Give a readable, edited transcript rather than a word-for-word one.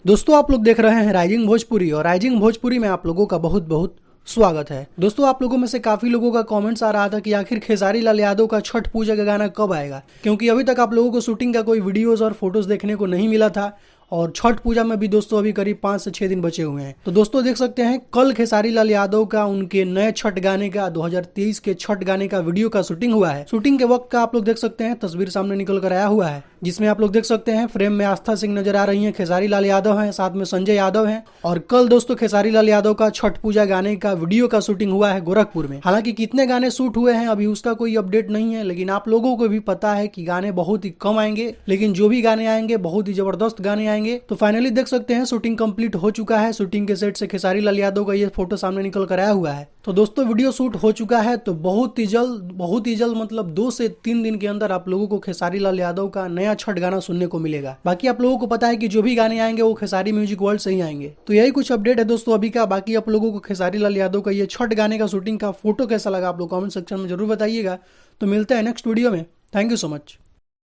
दोस्तों आप लोग देख रहे हैं राइजिंग भोजपुरी और राइजिंग भोजपुरी में आप लोगों का बहुत बहुत स्वागत है। दोस्तों आप लोगों में से काफी लोगों का कमेंट्स आ रहा था कि आखिर खेसारी लाल यादव का छठ पूजा का गाना कब आएगा, क्योंकि अभी तक आप लोगों को शूटिंग का कोई वीडियोस और फोटोज देखने को नहीं मिला था और छठ पूजा में भी दोस्तों अभी करीब 5 से 6 दिन बचे हुए हैं। तो दोस्तों देख सकते हैं कल खेसारी लाल यादव का उनके नए छठ गाने का 2023 के छठ गाने का वीडियो का शूटिंग हुआ है। शूटिंग के वक्त का आप लोग देख सकते हैं तस्वीर सामने निकल कर आया हुआ है, जिसमें आप लोग देख सकते हैं फ्रेम में आस्था सिंह नजर आ रही हैं, खेसारी लाल यादव हैं, साथ में संजय यादव हैं। और कल दोस्तों खेसारी लाल यादव का छठ पूजा गाने का वीडियो का शूटिंग हुआ है गोरखपुर में। हालांकि कितने गाने शूट हुए हैं अभी उसका कोई अपडेट नहीं है, लेकिन आप लोगों को भी पता है कि गाने बहुत ही कम आएंगे, लेकिन जो भी गाने आएंगे बहुत ही जबरदस्त गाने आएंगे। तो फाइनली देख सकते हैं शूटिंग कंप्लीट हो चुका है। शूटिंग के सेट से खेसारी लाल यादव का ये फोटो सामने निकल कर आया हुआ है। तो दोस्तों वीडियो शूट हो चुका है, तो बहुत ही जल्द मतलब 2 से 3 दिन के अंदर आप लोगों को खेसारी लाल यादव का नया छठ गाना सुनने को मिलेगा। बाकी आप लोगों को पता है कि जो भी गाने आएंगे वो खेसारी म्यूजिक वर्ल्ड से ही आएंगे। तो यही कुछ अपडेट है दोस्तों अभी का। बाकी आप लोगों को खेसारी लाल यादव का ये छठ गाने का शूटिंग का फोटो कैसा लगा आप लोग कमेंट सेक्शन में जरूर बताइएगा। तो मिलते हैं नेक्स्ट वीडियो में। Thank you so much.